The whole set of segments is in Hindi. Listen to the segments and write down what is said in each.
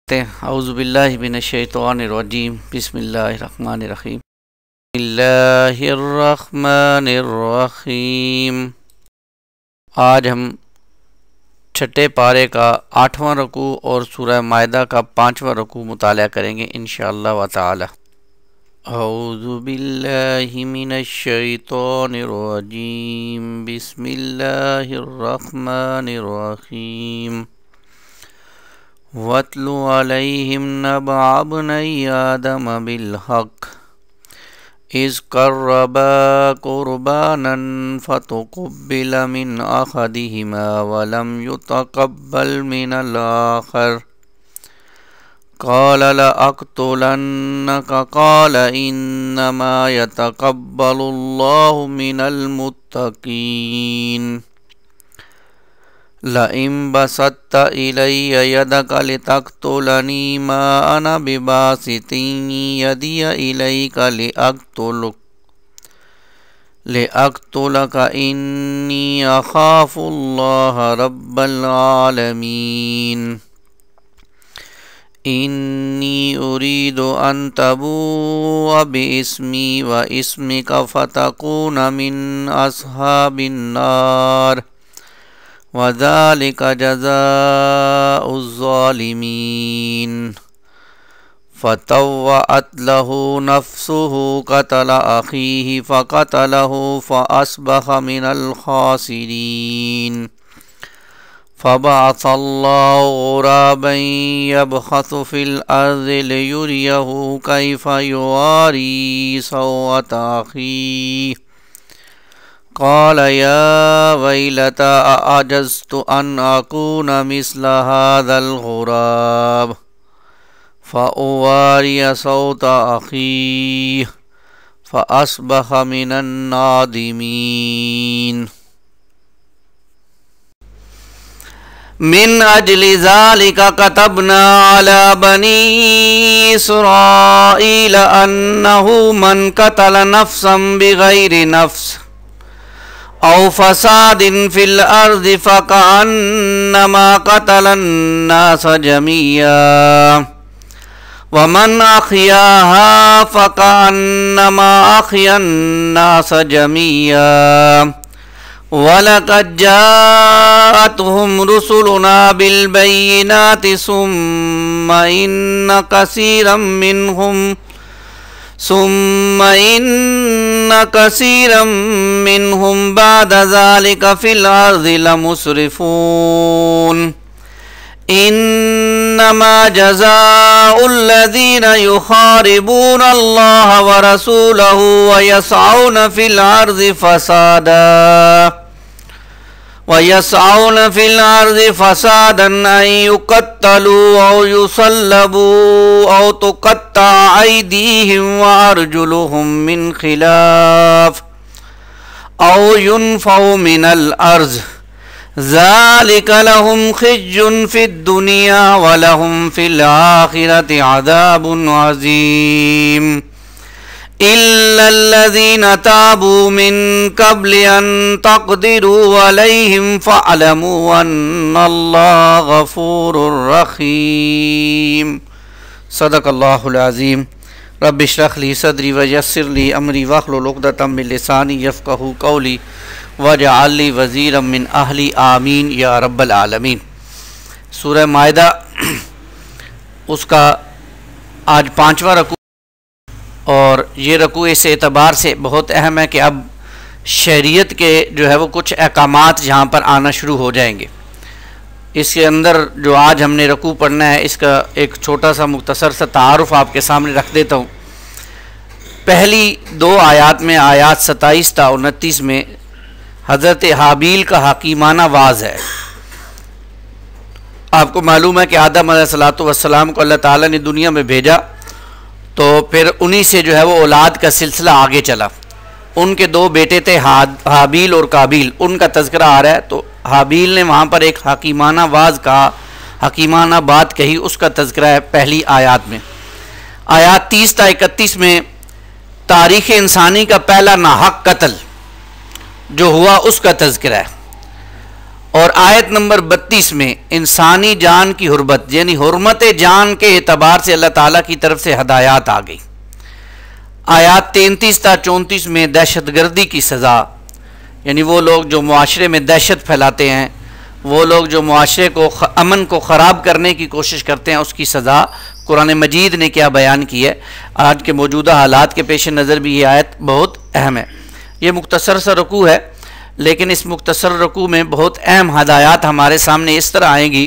औज़ुबिल्लाहि मिनश्शैतानिर्रजीम बिस्मिल्लाहिर्रहमानिर्रहीम बिस्मिल्लाहिर्रहमानिर्रहीम। आज हम छठे पारे का 8वां रकू और सूरह मायदा का 5वां रकू मुताला करेंगे इंशाअल्लाह व तआला। औज़ुबिल्लाहि मिनश्शैतानिर्रजीम बिस्मिल्लाहिर्रहमानिर्रहीम। वत्लु अलैहिम नबअ इब्नै आदम बिलहक़ इज़ क़र्रबा क़ुरबानन फ़तुक़ुब्बिल मिन अहदिहिमा वलम युतक़ब्बल मिनल आख़र क़ाल लअक़्तुलन्नक क़ाल इन्नमा यतक़ब्बलुल्लाहु मिनल मुत्तक़ीन। लइम बसत्त इलैया यदक लितक़्तुलनी मा अना बिबासितिन यदिया इलैका लिअक़्तुलक इन्नी अख़ाफ़ुल्लाह रब्बल आलमीन। इन्नी उरीदु अन तबूअ बिइस्मी व इस्मिक फ़तकून मिन अस्हाबिन नार वज़ालिका जज़ाउज़्ज़ालिमीन। फ़तव्वअत लहू नफ़्सुहु क़त्ल अख़ीहि फ़क़तलहु फ़अस्बह मिनल ख़ासिरीन। फ़बअसल्लाहु ग़ुराबन यबहसु फ़िल अर्ज़ि लियुरियहु कैफ़ युवारी सौअत अख़ीहि क़ाल या वैलता अअजज़्तु अन अकून मिस्ल हाज़ल ग़ुराब फ़अवारिय सौत अख़ीहि फ़अस्बह मिनन नादिमीन। मिन अजलि ज़ालिका कतबना अला बनी इस्राईल अन्नहु मन क़तल नफ़्सन बिग़ैरि नफ़्स औ फ़सादिन फ़िल अर्ज़ि फ़कअन्नमा क़तलन नास जमीआ वमन अहयाहा फ़कअन्नमा अहयन नास जमीआ। वलक़द जाअतहुम रुसुलुना बिलबय्यिनाति सुम्मा इन्न कसीरम मिनहुम बाद ज़ालिका फ़िल अर्ज़ि लमुस्रिफ़ून। इन्नमा जज़ाउल्लज़ीना युख़ारिबून अल्लाह व रसूलहु व यसअऊन फ़िल अर्ज़ि फ़सादन अन युक़त्तलू औ युसल्लबू औ तुक़त्तअ अयदीहिम व अर्जुलुहुम मिन ख़िलाफ़ औ युनफ़ऊ मिनल अर्ज़ ज़ालिका लहुम ख़िज़्युन फ़िद्दुनिया व लहुम फ़िल आख़िरति अज़ाबुन अज़ीम। इल्लल्लज़ीना ताबू मिन क़ब्लि अन तक़दिरू अलैहिम फ़अलमू अन्नल्लाह गफ़ूरुर रहीम। सदक़ल्लाहुल अज़ीम। रब्बि इश्रह ली सदरी व यस्सिर ली अमरी वहलुल उक़दतम मिन लिसानी यफ़क़हू क़ौली वजअल ली वज़ीरम मिन अहली आमीन या रब्बल आलमीन। सूरह मायदा उसका आज 5वां रकू और ये रकू इस एतबार से बहुत अहम है कि अब शरीयत के जो है वो कुछ अहकामात यहाँ पर आना शुरू हो जाएंगे। इसके अंदर जो आज हमने रकू पढ़ना है इसका एक छोटा सा मुख्तसर सा तारुफ आपके सामने रख देता हूँ। पहली 2 आयात में आयात 27 था 29 में हज़रत हाबील का हकीमाना वाज है। आपको मालूम है कि आदम अलैहिस्सलाम को अल्लाह ताला ने दुनिया में भेजा तो फिर उन्हीं से जो है वो औलाद का सिलसिला आगे चला। उनके 2 बेटे थे हाबील और काबील, उनका तज़किरा आ रहा है। तो हाबील ने वहाँ पर एक हकीमाना वाज कहा, हकीमाना बात कही, उसका तज़किरा है पहली आयात में। आयात 30 था 31 में तारीख़ इंसानी का पहला नाहक कत्ल जो हुआ उसका तज़किरा है। और आयत नंबर 32 में इंसानी जान की हुर्मत यानी हुर्मत जान के एतबार से अल्लाह ताला की तरफ से हदायत आ गई। आयात 33 था 34 में दहशतगर्दी की सज़ा, यानी वो लोग जो मुआशरे में दहशत फैलाते हैं, वो लोग जो मुआशरे को अमन को ख़राब करने की कोशिश करते हैं, उसकी सज़ा कुरान मजीद ने क्या बयान की है। आज के मौजूदा हालात के पेश नज़र भी ये आयत बहुत अहम है। ये मुख्तसर सा रुकू है, लेकिन इस मुख्तसर रुकू में बहुत अहम हदायत हमारे सामने इस तरह आएंगी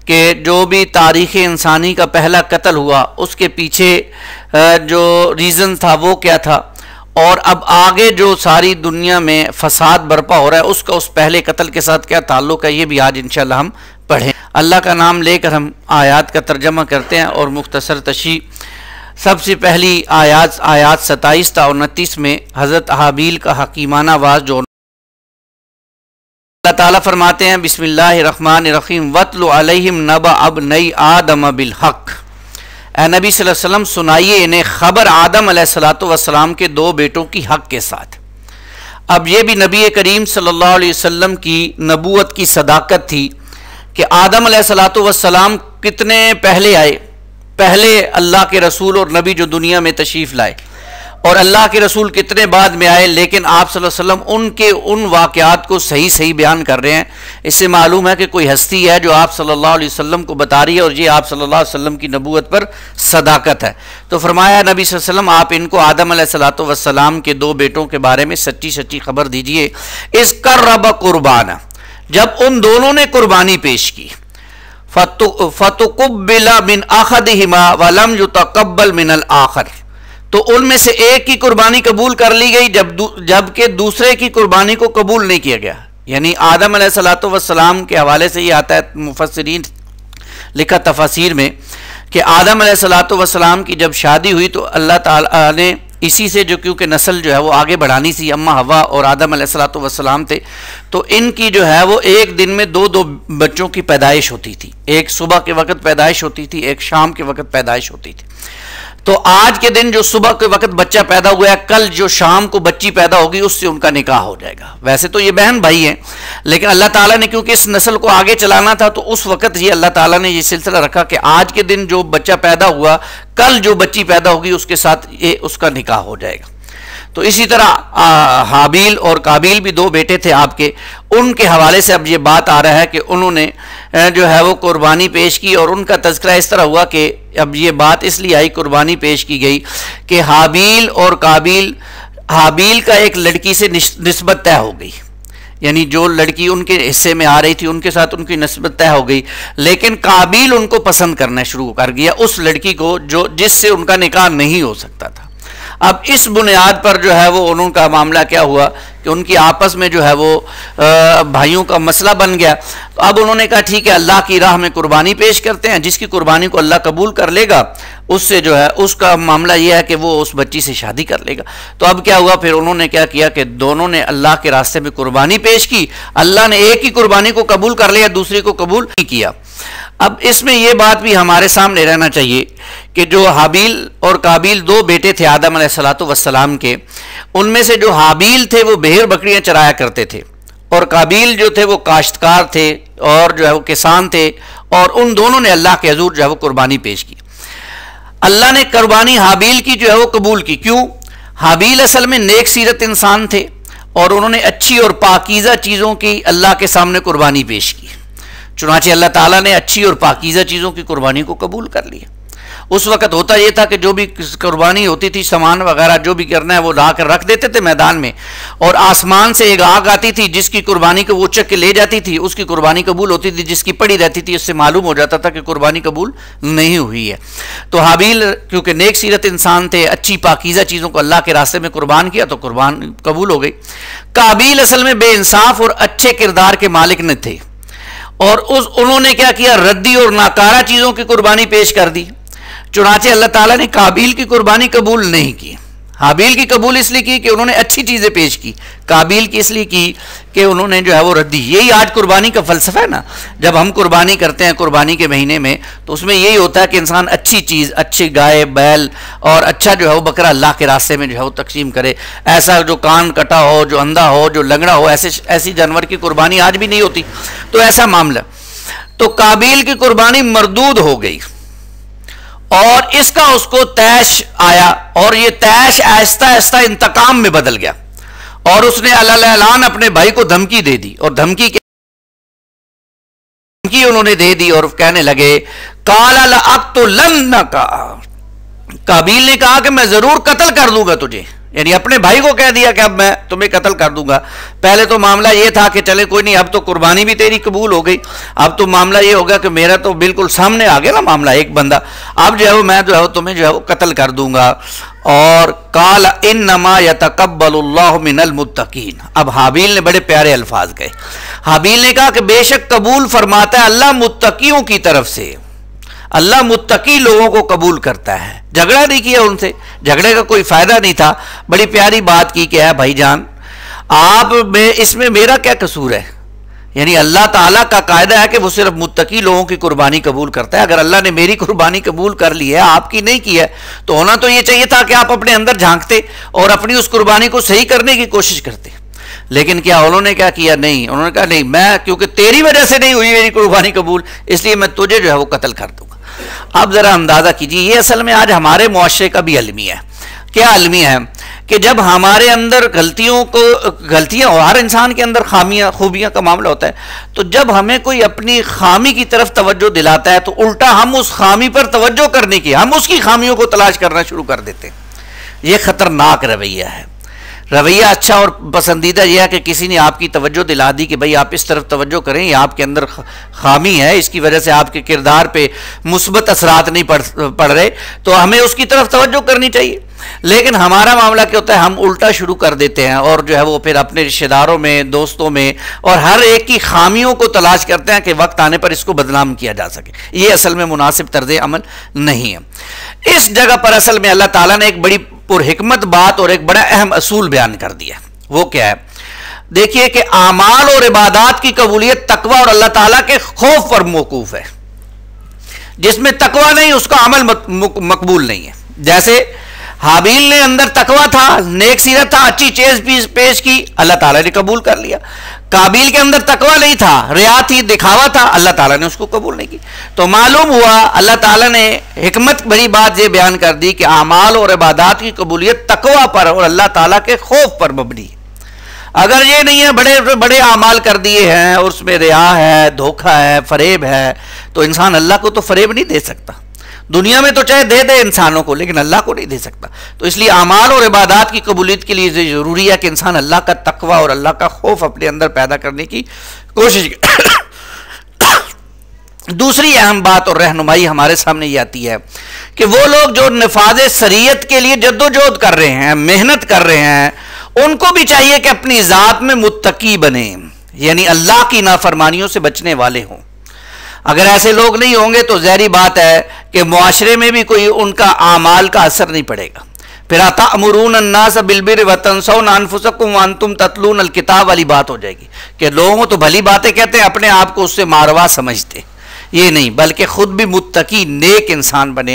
कि जो भी तारीख़ इंसानी का पहला कत्ल हुआ उसके पीछे जो रीज़न था वो क्या था, और अब आगे जो सारी दुनिया में फसाद बर्पा हो रहा है उसका उस पहले कत्ल के साथ क्या ताल्लुक़ है, ये भी आज इंशाअल्लाह हम पढ़ें। अल्लाह का नाम लेकर हम आयात का तर्जमा करते हैं और मुख्तसर तशरीह। सबसे पहली आयात 27 था 29 में हज़रत हाबील का हकीमाना वाज जो अल्लाह ताला फरमाते हैं बिस्मिल्लाहिर्रहमानिर्रहीम वत्लु अलैहिम नबा अबनई आदम बिल हक़। ए नबी सल्लल्लाहु अलैहि वसल्लम सुनाइए इन्हें खबर आदम अलैहिस्सलातु वस्सलाम के दो बेटों की हक़ के साथ। अब ये भी नबी करीम सल्लल्लाहु अलैहि वसल्लम की नबूवत की सदाकत थी कि आदम अलैहिस्सलातु वस्सलाम कितने पहले आए, पहले अल्लाह के रसूल और नबी जो दुनिया में तशरीफ़ लाए, और अल्लाह के रसूल कितने बाद में आए, लेकिन आप सल्लल्लाहु अलैहि वसल्लम उनके उन वाक़यात को सही सही बयान कर रहे हैं। इससे मालूम है कि कोई हस्ती है जो आप सल्लल्लाहु अलैहि वसल्लम को बता रही है और ये आप सल्लल्लाहु अलैहि वसल्लम की नबूवत पर सदाकत है। तो फरमाया नबी सल्लल्लाहु अलैहि वसल्लम आप इनको आदम अलैहिस्सलातु वस्सलाम के दो बेटों के बारे में सच्ची सच्ची खबर दीजिए। इस कर्रब कुर्बाना, जब उन दोनों ने कुर्बानी पेश की, फतुकुब्बिला मिन अहदिहिमा वलम युतकब्बल मिनल आखर, तो उनमें से एक की कुर्बानी कबूल कर ली गई जबकि दूसरे की कुर्बानी को कबूल नहीं किया गया। यानी आदम अलैहिस्सलातु वस्सलाम के हवाले से ये आता है मुफस्सिरीन लिखा तफसीर में कि आदम अलैहिस्सलातु वस्सलाम की जब शादी हुई तो अल्लाह ताला ने इसी से जो क्योंकि नस्ल जो है वो आगे बढ़ानी थी, अम्मा हवा और आदम अलैहिस्सलातु वस्सलाम थे, तो इनकी जो है वो एक दिन में दो दो बच्चों की पैदाइश होती थी। एक सुबह के वक्त पैदाइश होती थी, एक शाम के वक्त पैदाइश होती थी। तो आज के दिन जो सुबह के वक्त बच्चा पैदा हुआ है, कल जो शाम को बच्ची पैदा होगी उससे उनका निकाह हो जाएगा। वैसे तो ये बहन भाई हैं, लेकिन अल्लाह ताला ने क्योंकि इस नस्ल को आगे चलाना था तो उस वक्त ये अल्लाह ताला ने ये सिलसिला रखा कि आज के दिन जो बच्चा पैदा हुआ, कल जो बच्ची पैदा होगी उसके साथ ये उसका निकाह हो जाएगा। तो इसी तरह हाबील और काबील भी दो बेटे थे आपके, उनके हवाले से अब ये बात आ रहा है कि उन्होंने जो है वो कुर्बानी पेश की, और उनका तज़किरा इस तरह हुआ कि अब ये बात इसलिए आई, कुर्बानी पेश की गई कि हाबील और काबील, हाबील का एक लड़की से निस्बत तय हो गई, यानी जो लड़की उनके हिस्से में आ रही थी उनके साथ उनकी निस्बत तय हो गई, लेकिन काबील उनको पसंद करना शुरू कर दिया उस लड़की को जो जिससे उनका निकाह नहीं हो सकता था। अब इस बुनियाद पर जो है वो उनका मामला क्या हुआ कि उनकी आपस में जो है वो भाइयों का मसला बन गया। तो अब उन्होंने कहा ठीक है अल्लाह की राह में कुर्बानी पेश करते हैं, जिसकी कुर्बानी को अल्लाह कबूल कर लेगा उससे जो है उसका मामला यह है कि वो उस बच्ची से शादी कर लेगा। तो अब क्या हुआ, फिर उन्होंने क्या किया कि दोनों ने अल्लाह के रास्ते में कुर्बानी पेश की। अल्लाह ने एक ही कुर्बानी को कबूल कर लिया, दूसरी को कबूल नहीं किया। अब इसमें यह बात भी हमारे सामने रहना चाहिए कि जो हाबील और काबील दो बेटे थे आदम अलैहिस्सलातु वस्सलाम के, उनमें से जो हाबील थे वो भेड़ बकरियां चराया करते थे और काबील जो थे वो काश्तकार थे और जो है वो किसान थे, और उन दोनों ने अल्लाह के हुजूर जो है वो कुर्बानी पेश की। अल्लाह ने कुर्बानी हाबील की जो है वो कबूल की। क्यों? हाबील असल में नेक सीरत इंसान थे और उन्होंने अच्छी और पाकीज़ा चीज़ों की अल्लाह के सामने कुर्बानी पेश की। चुनांचे अल्लाह ताला ने अच्छी और पाकीज़ा चीज़ों की कुर्बानी को कबूल कर लिया। उस वक़्त होता यह था कि जो भी कुर्बानी होती थी, सामान वगैरह जो भी करना है वो ला कर रख देते थे मैदान में, और आसमान से एक आग आती थी जिसकी कुर्बानी को वो चक के ले जाती थी, उसकी कुर्बानी कबूल होती थी। जिसकी पड़ी रहती थी उससे मालूम हो जाता था कि कुर्बानी कबूल नहीं हुई है। तो हाबील क्योंकि नेक सीरत इंसान थे, अच्छी पाकीज़ा चीज़ों को अल्लाह के रास्ते में कुर्बान किया तो कुर्बान कबूल हो गई। काबील असल में बेइंसाफ और अच्छे किरदार के मालिक न थे और उन्होंने क्या किया, रद्दी और नाकारा चीज़ों की कुर्बानी पेश कर दी। चुनांचे अल्लाह ताला ने काबील की कुर्बानी कबूल नहीं की। हाबील की कबूल इसलिए की कि उन्होंने अच्छी चीज़ें पेश की, काबिल की इसलिए की कि उन्होंने जो है वो रद्दी। यही आज कुर्बानी का फ़लसफ़ा है ना। जब हम कुर्बानी करते हैं कुर्बानी के महीने में, तो उसमें यही होता है कि इंसान अच्छी चीज़, अच्छी गाय बैल और अच्छा जो है वो बकरा अल्लाह के रास्ते में जो है वो तकसीम करे। ऐसा जो कान कटा हो, जो अंधा हो, जो लंगड़ा हो, ऐसी जानवर की कुर्बानी आज भी नहीं होती। तो ऐसा मामला, तो काबिल की कुर्बानी मरदूद हो गई और इसका उसको तैश आया, और ये तैश आहिस्ता आहिस्ता इंतकाम में बदल गया और उसने अल-ऐलान अपने भाई को धमकी दे दी। और धमकी उन्होंने दे दी और कहने लगे काला लअक़्तुलन्नका, काबिल ने कहा कि मैं जरूर कत्ल कर दूंगा तुझे, यानी अपने भाई को कह दिया कि अब मैं तुम्हें कत्ल कर दूंगा। पहले तो मामला ये था कि चले कोई नहीं, अब तो कुर्बानी भी तेरी कबूल हो गई, अब तो मामला ये होगा कि मेरा तो बिल्कुल सामने आ गया ना मामला, एक बंदा, अब जो है मैं जो है तुम्हें जो है वो कत्ल कर दूंगा। और काल इन्नमा यतक़ब्बलुल्लाहु मिनल मुत्तक़ीन। अब हाबील ने बड़े प्यारे अल्फाज कहे। हाबील ने कहा कि बेशक कबूल फरमाता है अल्लाह मुत्तक़ियों की तरफ से, अल्लाह मुत्तकी लोगों को कबूल करता है। झगड़ा नहीं किया उनसे, झगड़े का कोई फायदा नहीं था। बड़ी प्यारी बात की कि है भाईजान आप में इसमें मेरा क्या कसूर है, यानी अल्लाह ताला का कायदा है कि वो सिर्फ मुत्तकी लोगों की कुर्बानी कबूल करता है। अगर अल्लाह ने मेरी कुर्बानी कबूल कर ली है, आपकी नहीं की है, तो होना तो ये चाहिए था कि आप अपने अंदर झांकते और अपनी उस कुर्बानी को सही करने की कोशिश करते। लेकिन क्या उन्होंने क्या किया? नहीं, उन्होंने कहा नहीं, मैं क्योंकि तेरी वजह से नहीं हुई मेरी कुर्बानी कबूल, इसलिए मैं तुझे जो है वो कत्ल कर दूंगा। अब जरा अंदाजा कीजिए, ये असल में आज हमारे मुआशरे का भी अलमिया है। क्या अलमिया है कि जब हमारे अंदर गलतियां हर इंसान के अंदर खामियां खूबियां का मामला होता है, तो जब हमें कोई अपनी खामी की तरफ तवज्जो दिलाता है तो उल्टा हम उस खामी पर तवज्जो करने की, हम उसकी खामियों को तलाश करना शुरू कर देते हैं। यह खतरनाक रवैया है। रवैया अच्छा और पसंदीदा यह है कि किसी ने आपकी तवज्जो दिला दी कि भाई आप इस तरफ तवज्जो करें, ये आपके अंदर खामी है, इसकी वजह से आपके किरदार पे मुस्बत असरात नहीं पड़ रहे, तो हमें उसकी तरफ तवज्जो करनी चाहिए। लेकिन हमारा मामला क्या होता है, हम उल्टा शुरू कर देते हैं और जो है वो फिर अपने रिश्तेदारों में, दोस्तों में और हर एक की खामियों को तलाश करते हैं कि वक्त आने पर इसको बदनाम किया जा सके। ये असल में मुनासिब तर्ज अमल नहीं है। इस जगह पर असल में अल्लाह ताला ने एक बड़ी पुरहिकमत बात और एक बड़ा अहम असूल बयान कर दिया। वो क्या है? देखिए कि आमाल और इबादात की कबूलियत तकवा और अल्लाह ताला के खौफ पर मौकूफ है। जिसमें तकवा नहीं उसका अमल मकबूल नहीं है। जैसे हाबील ने अंदर तकवा था, नेक सीरत था, अच्छी चीज पेश की, अल्लाह ताला ने कबूल कर लिया। काबिल के अंदर तकवा नहीं था, रिया थी, दिखावा था, अल्लाह ताला ने उसको कबूल नहीं की। तो मालूम हुआ अल्लाह ताला ने हिकमत भरी बात ये बयान कर दी कि आमाल और इबादात की कबूलियत तकवा पर और अल्लाह ताला के खौफ पर मबनी है। अगर ये नहीं है बड़े बड़े आमाल कर दिए हैं और उसमें रिया है, धोखा है, फरेब है, तो इंसान अल्लाह को तो फरेब नहीं दे सकता। दुनिया में तो चाहे दे दे इंसानों को, लेकिन अल्लाह को नहीं दे सकता। तो इसलिए आमाल और इबादात की कबूलियत के लिए जरूरी है कि इंसान अल्लाह का तकवा और अल्लाह का खौफ अपने अंदर पैदा करने की कोशिश दूसरी अहम बात और रहनुमाई हमारे सामने ये आती है कि वो लोग जो नफाज़े शरीयत के लिए जद्दोजहद कर रहे हैं, मेहनत कर रहे हैं, उनको भी चाहिए कि अपनी ज़ात में मुत्तकी बने, यानी अल्लाह की नाफरमानियों से बचने वाले हों। अगर ऐसे लोग नहीं होंगे तो ज़ाहिर बात है कि मुआशरे में भी कोई उनका आमाल का असर नहीं पड़ेगा। फिर अतामुरून अन्नास बिलबिर व तंसौना अनफुसकुम व अंतुम ततलून अल किताब वाली बात हो जाएगी कि लोगों तो भली बातें कहते हैं, अपने आप को उससे मारवा समझते। ये नहीं, बल्कि खुद भी मुत्तकी नेक इंसान बने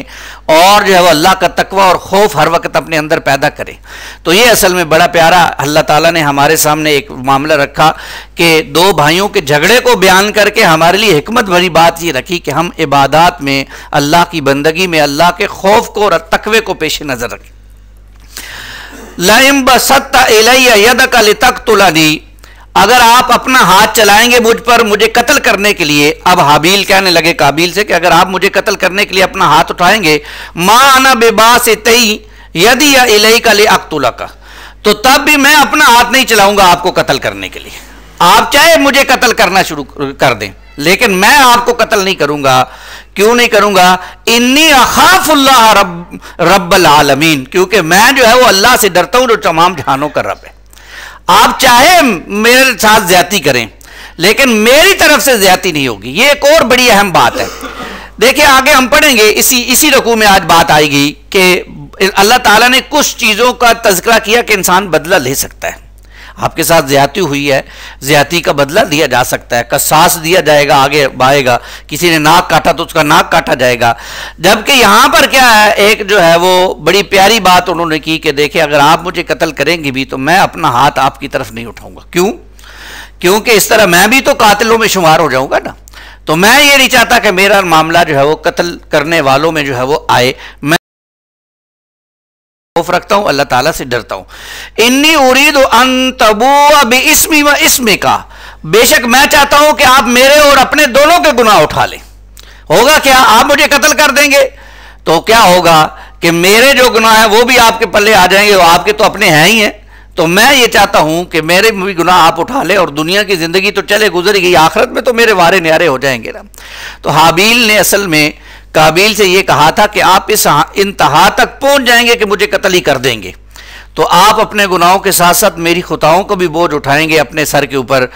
और जो है वो अल्लाह का तकवा और खौफ हर वक्त अपने अंदर पैदा करे। तो ये असल में बड़ा प्यारा अल्लाह ताला ने हमारे सामने एक मामला रखा कि दो भाइयों के झगड़े को बयान करके हमारे लिए हिकमत भरी बात ये रखी कि हम इबादात में, अल्लाह की बंदगी में अल्लाह के खौफ को और तकवे को पेश नजर रखें। लइम बसत्ता इलैया यदका लितक़्तुलनी, अगर आप अपना हाथ चलाएंगे मुझ पर मुझे कत्ल करने के लिए। अब हाबील कहने लगे काबिल से कि अगर आप मुझे कत्ल करने के लिए अपना हाथ उठाएंगे, माँ आना बेबासितई यदि या इलैका लिअक़्तुलका, तो तब भी मैं अपना हाथ नहीं चलाऊंगा आपको कत्ल करने के लिए। आप चाहे मुझे कत्ल करना शुरू कर दें, लेकिन मैं आपको कत्ल नहीं करूंगा। क्यों नहीं करूंगा? इन्नी अखाफुल्लाह रब्बल आलमीन, क्योंकि मैं जो है वो अल्लाह से डरता हूं जो तमाम जहानों का रब है। आप चाहे मेरे साथ ज्यादती करें, लेकिन मेरी तरफ से ज्यादती नहीं होगी। ये एक और बड़ी अहम बात है। देखिए आगे हम पढ़ेंगे, इसी रकू में आज बात आएगी कि अल्लाह ताला ने कुछ चीज़ों का तज़किरा किया कि इंसान बदला ले सकता है। आपके साथ ज़्यादती हुई है, ज़्यादती का बदला दिया जा सकता है, कसास दिया जाएगा, आगे आएगा। किसी ने नाक काटा तो उसका नाक काटा जाएगा। जबकि यहाँ पर क्या है, एक जो है वो बड़ी प्यारी बात उन्होंने की कि देखिए अगर आप मुझे कत्ल करेंगे भी तो मैं अपना हाथ आपकी तरफ नहीं उठाऊंगा। क्यों? क्योंकि इस तरह मैं भी तो कातिलों में शुमार हो जाऊंगा ना। तो मैं ये नहीं चाहता कि मेरा मामला जो है वो कत्ल करने वालों में जो है वो आए। मैं खौफ रखता हूं, अल्लाह ताला से डरता हूं। इन्नी उरीद अन तबूअ बिइस्मी व इस्मिका, बेशक मैं चाहता हूं कि आप मेरे और अपने दोनों के गुनाह उठा लें। होगा क्या? आप मुझे कत्ल कर देंगे तो क्या होगा कि मेरे जो गुनाह है वो भी आपके पल्ले आ जाएंगे, वो आपके तो अपने हैं ही हैं। तो मैं ये चाहता हूं कि मेरे भी गुनाह आप उठा लें, और दुनिया की जिंदगी तो चले गुजरेगी, आखिरत में तो मेरे वारे न्यारे हो जाएंगे ना। तो हाबील ने असल में काबिल से ये कहा था कि आप इस इंतहा तक पहुंच जाएंगे कि मुझे कत्ल ही कर देंगे, तो आप अपने गुनाहों के साथ साथ मेरी खुताओं को भी बोझ उठाएंगे अपने सर के ऊपर।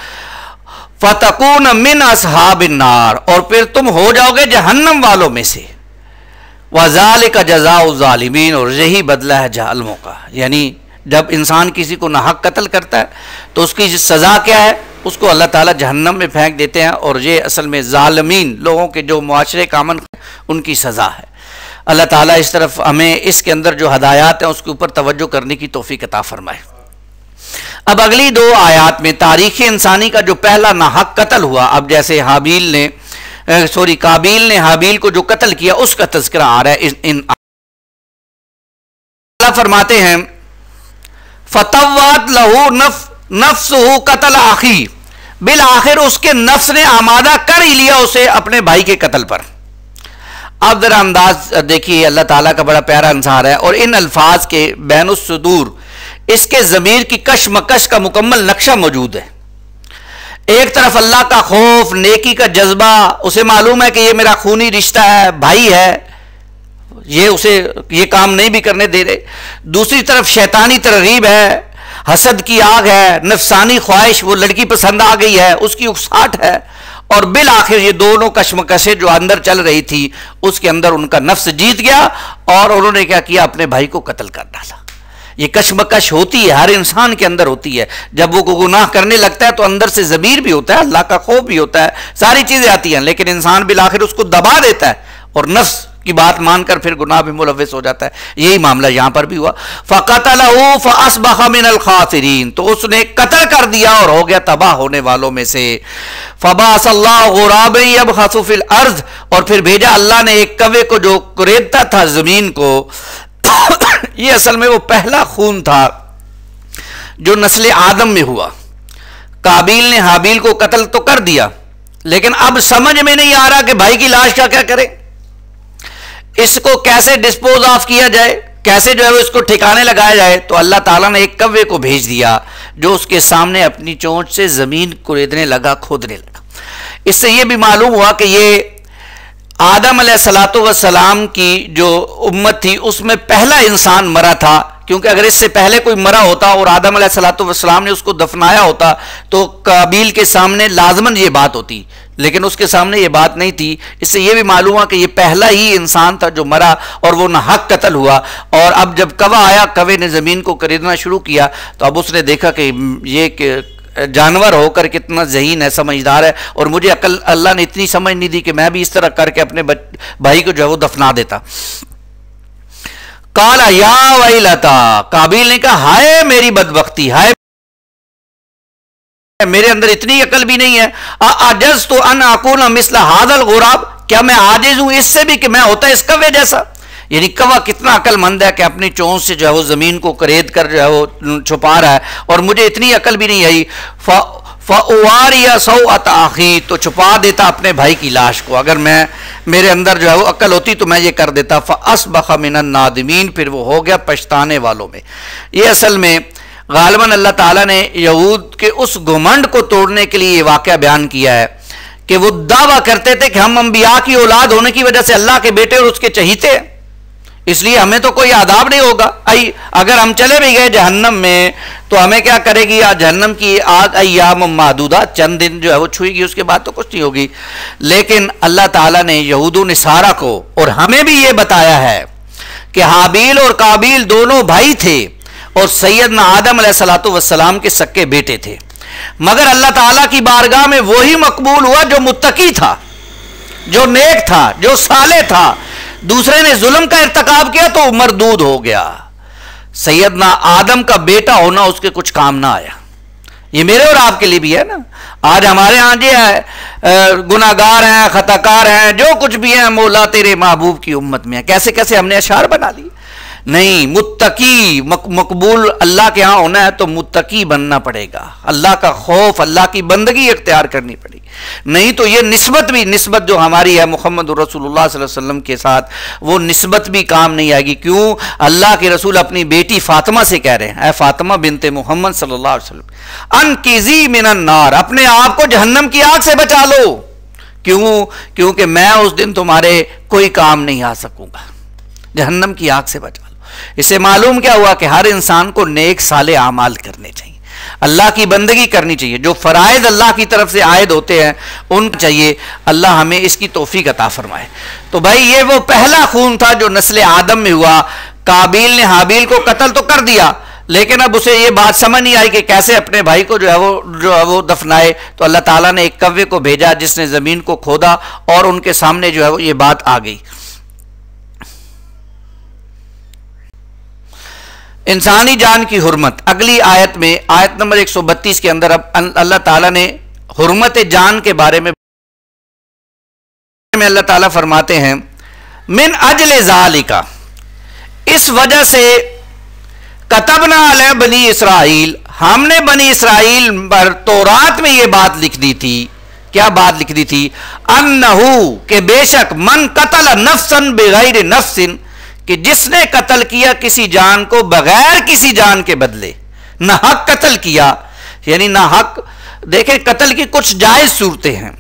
फतकून मिन अस्हाबिन नार, और फिर तुम हो जाओगे जहन्नम वालों में से। वज़ालिका जज़ाउ ज़ालिमीन, और यही बदला है जालिमों का। यानी जब इंसान किसी को नाहक कत्ल करता है तो उसकी सज़ा क्या है? उसको अल्लाह ताला जहन्नम में फेंक देते हैं, और ये असल में ज़ालिमीन लोगों के जो मुआशरे का अमन उनकी सज़ा है। अल्लाह ताला इस तरफ हमें इसके अंदर जो हदायत हैं उसके ऊपर तवज्जो करने की तौफीक अता फरमाए। अब अगली दो आयात में तारीख़ इंसानी का जो पहला नाहक कत्ल हुआ, अब जैसे काबिल ने हाबील को जो कत्ल किया उसका तज़किरा आ रहा है। फरमाते हैं फतव्वात लहू नफ्सहु कत्ल आखी, बिल आखिर उसके नफ्स ने आमादा कर ही लिया उसे अपने भाई के कत्ल पर। अब जरा अंदाज देखिए, अल्लाह ताला का बड़ा प्यारा अंसार है, और इन अल्फाज के बैनुस सुदूर इसके ज़मीर की कशमकश का मुकम्मल नक्शा मौजूद है। एक तरफ अल्लाह का खौफ, नेकी का जज्बा, उसे मालूम है कि ये मेरा खूनी रिश्ता है, भाई है, ये उसे ये काम नहीं भी करने दे रहे। दूसरी तरफ शैतानी तरगीब है, हसद की आग है, नफसानी ख्वाहिश, वो लड़की पसंद आ गई है, उसकी उकसाहट है, और बिल आखिर ये दोनों कशमकशें जो अंदर चल रही थी उसके अंदर उनका नफ्स जीत गया, और उन्होंने क्या किया? अपने भाई को कत्ल कर डाला। ये कशमकश होती है, हर इंसान के अंदर होती है। जब वो गुनाह करने लगता है तो अंदर से ज़मीर भी होता है, अल्लाह का खौफ भी होता है, सारी चीज़ें आती हैं, लेकिन इंसान बिल आखिर उसको दबा देता है और नफ्स की बात मानकर फिर गुनाह भी मुलव्वस हो जाता है। यही मामला यहां पर भी हुआ। फ़क़तलहु फ़अस्बह मिनल ख़ासिरीन, तो उसने कत्ल कर दिया और हो गया तबाह होने वालों में से। फ़बअसल्लाहु ग़ुराबन यबहसु फ़िल अर्ज़, और फिर भेजा अल्लाह ने एक कौवे को जो कुरेदता था जमीन को। ये असल में वो पहला खून था जो नस्ल आदम में हुआ। काबिल ने हाबील को कत्ल तो कर दिया, लेकिन अब समझ में नहीं आ रहा कि भाई की लाश का क्या करें, इसको कैसे डिस्पोज ऑफ किया जाए, कैसे जो है वो इसको ठिकाने लगाया जाए। तो अल्लाह ताला ने एक कौवे को भेज दिया जो उसके सामने अपनी चोंच से जमीन कुरेदने लगा, खोदने लगा। इससे यह भी मालूम हुआ कि ये आदम अलैहिस्सलातु वस्सलाम की जो उम्मत थी उसमें पहला इंसान मरा था, क्योंकि अगर इससे पहले कोई मरा होता और आदम अलैहिस्सलातु वस्सलाम ने उसको दफनाया होता तो काबिल के सामने लाजमन ये बात होती, लेकिन उसके सामने ये बात नहीं थी। इससे ये भी मालूम हुआ कि ये पहला ही इंसान था जो मरा और वो नाहक कत्ल हुआ। और अब जब कौवा आया, कौवे ने ज़मीन को खरीदना शुरू किया, तो अब उसने देखा कि ये जानवर होकर कितना ज़हीन है, समझदार है, और मुझे अकल अल्लाह ने इतनी समझ नहीं दी कि मैं भी इस तरह करके अपने भाई को जो है वो दफना देता। काला या वैलता, काबिल ने कहा हाय मेरी बदबख्ती, हाय मेरे अंदर इतनी अकल भी नहीं है। अजज तो अन अकून मिस्ल हादल गुराब, क्या मैं आजिज हूं इससे भी कि मैं होता इस कौवे जैसा। यानी कौवा कितना अकलमंद है कि अपनी चोंच से जो है वो जमीन को करेद कर जो है वो छुपा रहा है, और मुझे इतनी अकल भी नहीं आई। फ़अवारिया सौअत आखी, तो छुपा देता अपने भाई की लाश को। अगर मेरे अंदर जो है वो अकल होती तो मैं ये कर देता। फ़अस्बह मिनन नादिमीन, फिर वो हो गया पछताने वालों में। ये असल में गालिबन अल्लाह ताला ने यहूद के उस घुमंड को तोड़ने के लिए ये वाक़या बयान किया है कि वो दावा करते थे कि हम अंबिया की औलाद होने की वजह से अल्लाह के बेटे और उसके चहीते हैं। इसलिए हमें तो कोई आदाब नहीं होगा। अगर हम चले भी गए जहन्नम में तो हमें क्या करेगी? या जहन्नम की आग अय्याम मादूदा, चंद दिन जो है वो छुएगी, उसके बाद तो कुछ नहीं होगी। लेकिन अल्लाह ताला ने यहूद व नसारा को और हमें भी ये बताया है कि हाबील और काबिल दोनों भाई थे और सैयदना आदम अलैहिस्सलातु वस्सलाम के सक्के बेटे थे, मगर अल्लाह ताला की बारगाह में वही मकबूल हुआ जो मुत्तकी था, जो नेक था, जो साले था। दूसरे ने जुल्म का इर्तिकाब किया तो मरदूद हो गया। सैयदना आदम का बेटा होना उसके कुछ काम ना आया। ये मेरे और आपके लिए भी है ना। आज हमारे यहाँ जो है गुनाहगार हैं, खताकार हैं, जो कुछ भी है, मौला तेरे महबूब की उम्मत में है। कैसे कैसे हमने अशार बना ली। नहीं, मुत्तकी मकबूल अल्लाह के यहाँ होना है तो मुत्तकी बनना पड़ेगा। अल्लाह का खौफ, अल्लाह की बंदगी इख्तियार करनी पड़ेगी। नहीं तो ये निस्बत जो हमारी है मुहम्मद रसूलुल्लाह सल्लल्लाहु अलैहि वसल्लम के साथ, वो निस्बत भी काम नहीं आएगी। क्यों? अल्लाह के रसूल अपनी बेटी फातिमा से कह रहे हैं, ऐ फातिमा बिनते मोहम्मद सल्लल्लाहु अलैहि वसल्लम, अनकिज़ी मिनन नार, अपने आप को जहन्नम की आग से बचा लो। क्यों? क्योंकि मैं उस दिन तुम्हारे कोई काम नहीं आ सकूंगा। जहन्नम की आग से बचा लो। इससे मालूम क्या हुआ कि हर इंसान को नेक साले आमाल करने चाहिए, अल्लाह की बंदगी करनी चाहिए। जो फराइज अल्लाह की तरफ से आयद होते हैं उन चाहिए। अल्लाह हमें इसकी तौफीक अता फरमाए। तो भाई ये वो पहला खून था जो नस्ल आदम में हुआ। काबिल ने हाबिल को कत्ल तो कर दिया, लेकिन अब उसे ये बात समझ नहीं आई कि कैसे अपने भाई को जो है वो दफनाए। तो अल्लाह ताला ने एक कव्वे को भेजा जिसने जमीन को खोदा और उनके सामने जो है वो ये बात आ गई। इंसानी जान की हुर्मत, अगली आयत में, आयत नंबर 132 के अंदर अब अल्लाह ताला ने हुर्मत जान के बारे में अल्लाह ताला फरमाते हैं, मिन अजले ज़ालिका, इस वजह से कतबना अलै बनी इसराइल, हमने बनी इसराइल पर तौरात में यह बात लिख दी थी। क्या बात लिख दी थी? अन्नहु, के बेशक, मन कतल नफ्सन बिगैर नफ्सिन, कि जिसने कत्ल किया किसी जान को बगैर किसी जान के बदले, ना हक कत्ल किया, यानी ना हक। देखें, कत्ल की कुछ जायज सूरतें हैं,